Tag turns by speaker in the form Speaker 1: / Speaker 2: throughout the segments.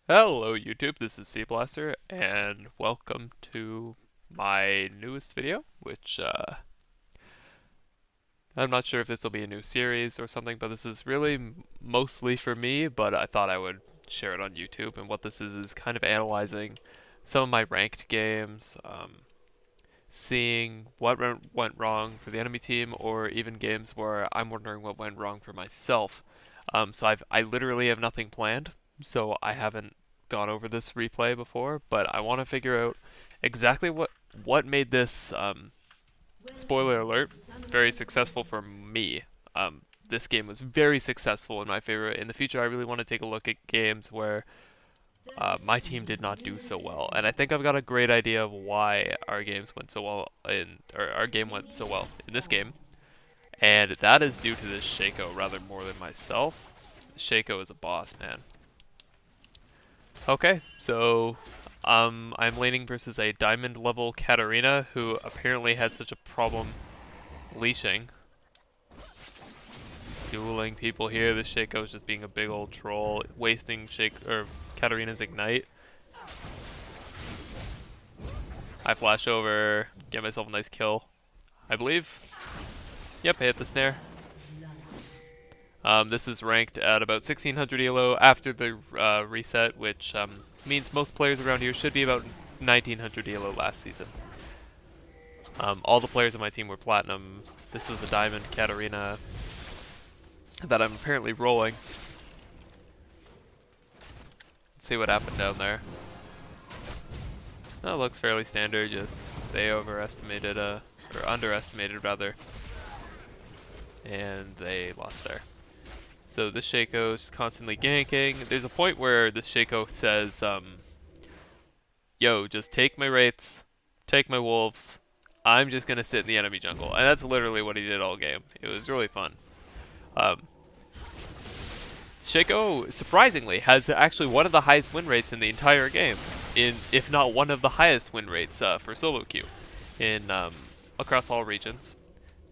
Speaker 1: Hello YouTube, this is Seablaster, and welcome to my newest video, which I'm not sure if this will be a new series or something, but this is really mostly for me, but I thought I would share it on YouTube, and what this is kind of analyzing some of my ranked games, seeing what went wrong for the enemy team, or even games where I'm wondering what went wrong for myself. I literally have nothing planned, so I haven't gone over this replay before, but I want to figure out exactly what made this spoiler alert very successful for me. This game was very successful in my favor. In the future, I really want to take a look at games where my team did not do so well, and I think I've got a great idea of why our games went so well or our game went so well in this game, and that is due to this Shaco rather more than myself. Shaco is a boss, man. Okay, so I'm laning versus a diamond level Katarina who apparently had such a problem leashing. Dueling people here. This Shaco's just being a big old troll, wasting Katarina's ignite. I flash over, get myself a nice kill, I believe. Yep, I hit the snare. This is ranked at about 1600 elo after the reset, which means most players around here should be about 1900 elo last season. All the players on my team were platinum. This was a diamond Katarina that I'm apparently rolling. Let's see what happened down there. That looks fairly standard, just they overestimated, or underestimated rather, and they lost there. So this Shaco's constantly ganking. There's a point where this Shaco says, yo, just take my wraiths, take my wolves, I'm just gonna sit in the enemy jungle. And that's literally what he did all game. It was really fun. Shaco, surprisingly, has actually one of the highest win rates in the entire game, if not one of the highest win rates for solo queue in across all regions.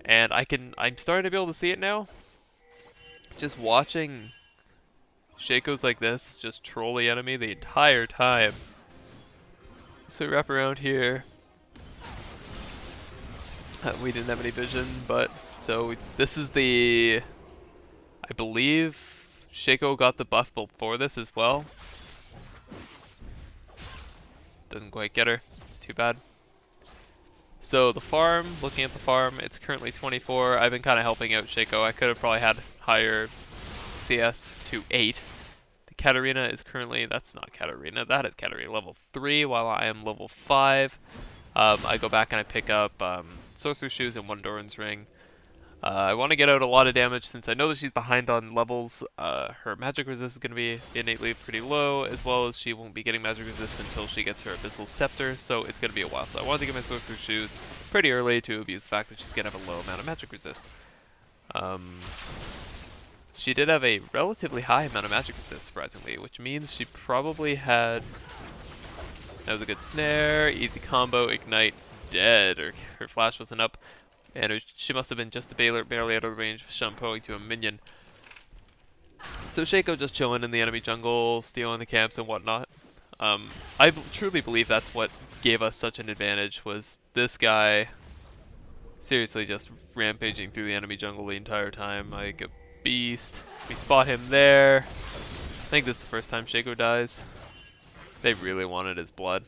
Speaker 1: And I'm starting to be able to see it now. Just watching Shacos like this just troll the enemy the entire time. So we wrap around here. We didn't have any vision, but this is the, I believe Shaco got the buff before this as well. Doesn't quite get her. It's too bad. So the farm, looking at the farm, it's currently 24. I've been kind of helping out Shaco. I could have probably had higher CS to 8. The Katarina is currently, that's not Katarina, that is Katarina level 3, while I am level 5. I go back and I pick up Sorcerer's Shoes and one Doran's Ring. I want to get out a lot of damage since I know that she's behind on levels. Her magic resist is going to be innately pretty low, as well as she won't be getting magic resist until she gets her Abyssal Scepter, so it's going to be a while. So I wanted to get my Sorcerer's Shoes pretty early to abuse the fact that she's going to have a low amount of magic resist. She did have a relatively high amount of magic resist, surprisingly, which means she probably had... That was a good snare, easy combo, ignite, dead. Her flash wasn't up. And she must have been just barely out of the range of shampooing to a minion. So Shaco just chilling in the enemy jungle, stealing the camps and whatnot. I truly believe that's what gave us such an advantage, was this guy seriously just rampaging through the enemy jungle the entire time like a beast. We spot him there. I think this is the first time Shaco dies. They really wanted his blood.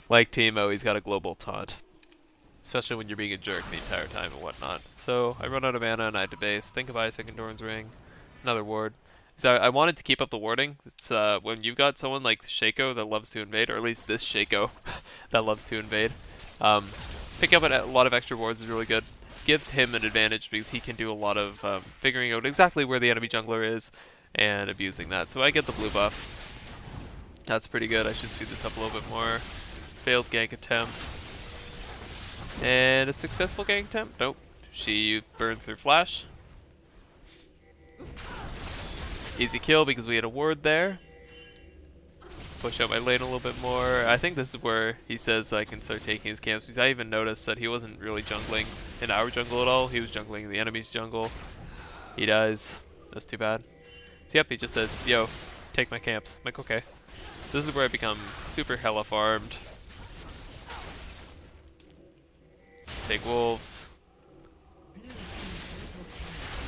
Speaker 1: Like Teemo, he's got a global taunt. Especially when you're being a jerk the entire time and whatnot. So I run out of mana and I debase. Think of a second Doran's Ring. Another ward. So I wanted to keep up the warding. It's when you've got someone like Shaco that loves to invade, or at least this Shaco that loves to invade. Picking up a lot of extra wards is really good. Gives him an advantage because he can do a lot of figuring out exactly where the enemy jungler is and abusing that. So I get the blue buff. That's pretty good. I should speed this up a little bit more. Failed gank attempt. And a successful gank attempt? Nope. She burns her flash. Easy kill because we had a ward there. Push out my lane a little bit more. I think this is where he says I can start taking his camps, because I even noticed that he wasn't really jungling in our jungle at all. He was jungling in the enemy's jungle. He dies. That's too bad. So yep, he just says, yo, take my camps. I'm like, okay. So this is where I become super hella farmed. Take wolves.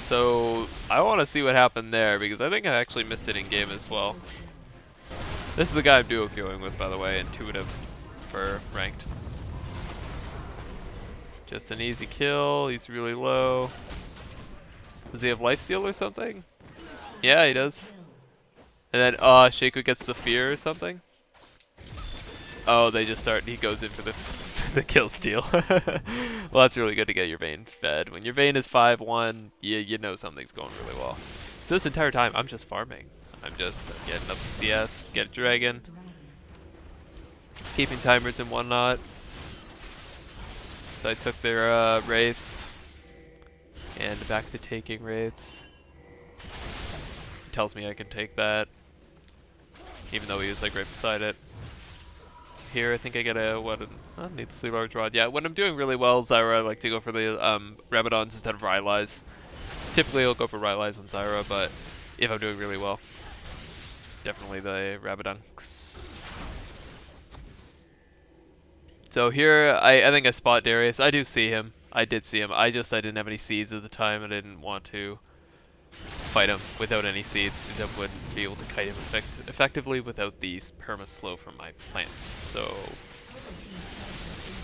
Speaker 1: So I want to see what happened there because I think I actually missed it in game as well. This is the guy I'm duo queuing with, by the way, intuitive for ranked. Just an easy kill. He's really low. Does he have lifesteal or something? Yeah, he does. And then Shaco gets the fear or something. Oh, they just start. He goes in for the the kill steal. Well, that's really good to get your Vayne fed. When your Vayne is 5-1, you know something's going really well. So this entire time, I'm just farming. I'm just getting up to CS, get a dragon, keeping timers and whatnot. So I took their wraiths, and back to taking wraiths. He tells me I can take that, even though he was like right beside it. Here, I think I get a I need to see large rod. Yeah, when I'm doing really well, Zyra, I like to go for the Rabadons instead of Rylai's. Typically, I'll go for Rylai's on Zyra, but if I'm doing really well, definitely the Rabadunks. So here, I think I spot Darius. I do see him. I did see him. I didn't have any seeds at the time, and I didn't want to fight him without any seeds because I wouldn't be able to kite him effectively without these perma-slow from my plants. So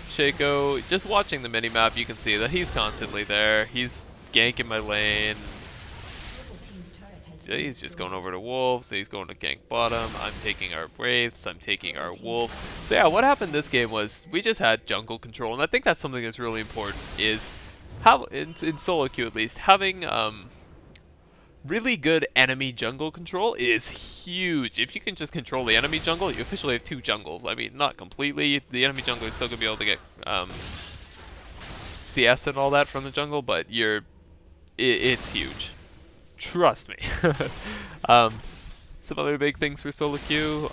Speaker 1: Shaco, just watching the minimap, you can see that he's constantly there. He's ganking my lane. He's just going over to wolves. He's going to gank bottom. I'm taking our wraiths. I'm taking our wolves. So yeah, what happened this game was we just had jungle control, and I think that's something that's really important. Is how in solo queue at least having really good enemy jungle control is huge. If you can just control the enemy jungle, you officially have 2 jungles. I mean, not completely. The enemy jungle is still going to be able to get CS and all that from the jungle, but it's huge. Trust me. Some other big things for solo queue.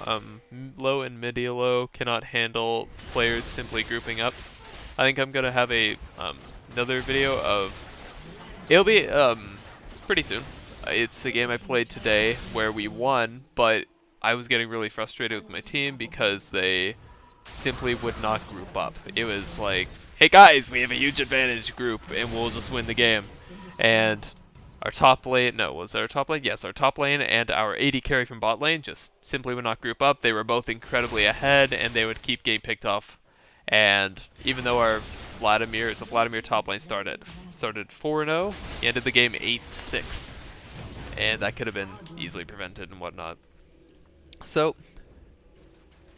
Speaker 1: Low and mid elo cannot handle players simply grouping up. I think I'm going to have another video of... It'll be pretty soon. It's a game I played today where we won, but I was getting really frustrated with my team because they simply would not group up. It was like, hey guys, we have a huge advantage group and we'll just win the game. And our top lane, no, was our top lane? Yes, our top lane and our AD carry from bot lane just simply would not group up. They were both incredibly ahead and they would keep getting picked off. And even though the Vladimir top lane started 4-0, he ended the game 8-6. And that could have been easily prevented and whatnot. So,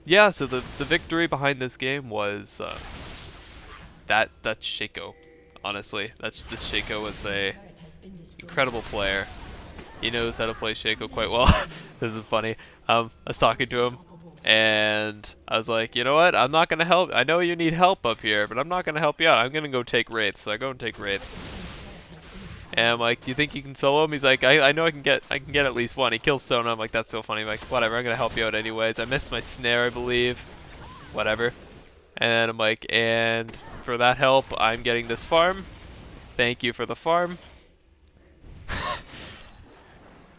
Speaker 1: yeah, so the victory behind this game was that's Shaco. Honestly, this Shaco was a incredible player. He knows how to play Shaco quite well. This is funny. I was talking to him, and I was like, you know what? I'm not gonna help. I know you need help up here, but I'm not gonna help you out. I'm gonna go take wraiths. So I go and take wraiths. And I'm like, do you think you can solo him? He's like, I know I can get at least one. He kills Sona. I'm like, that's so funny. I'm like, whatever, I'm gonna help you out anyways. I missed my snare, I believe. Whatever. And I'm like, and for that help, I'm getting this farm. Thank you for the farm.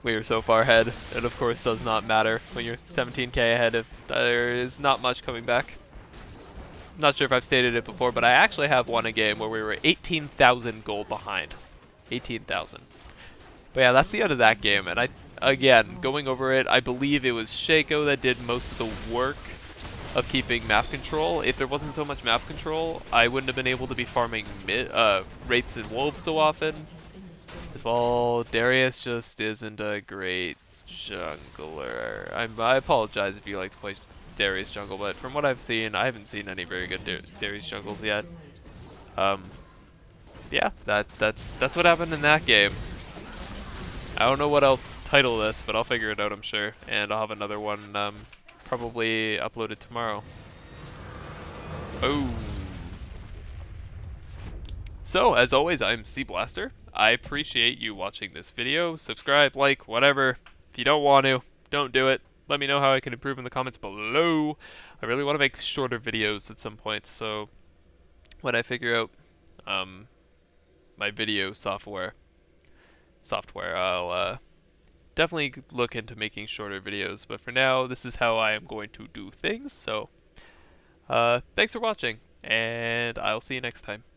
Speaker 1: We were so far ahead. It of course does not matter when you're 17k ahead. If there is not much coming back. Not sure if I've stated it before, but I actually have won a game where we were 18,000 gold behind. 18,000. But yeah, that's the end of that game. And again, going over it, I believe it was Shaco that did most of the work of keeping map control. If there wasn't so much map control, I wouldn't have been able to be farming wraiths and wolves so often. As well, Darius just isn't a great jungler. I apologize if you like to play Darius jungle, but from what I've seen, I haven't seen any very good Darius jungles yet. Yeah, that's what happened in that game. I don't know what I'll title this, but I'll figure it out, I'm sure. And I'll have another one probably uploaded tomorrow. Oh. So, as always, I'm Seablaster. I appreciate you watching this video. Subscribe, like, whatever. If you don't want to, don't do it. Let me know how I can improve in the comments below. I really want to make shorter videos at some point, so when I figure out my video software, I'll definitely look into making shorter videos. But for now, this is how I am going to do things. So, thanks for watching, and I'll see you next time.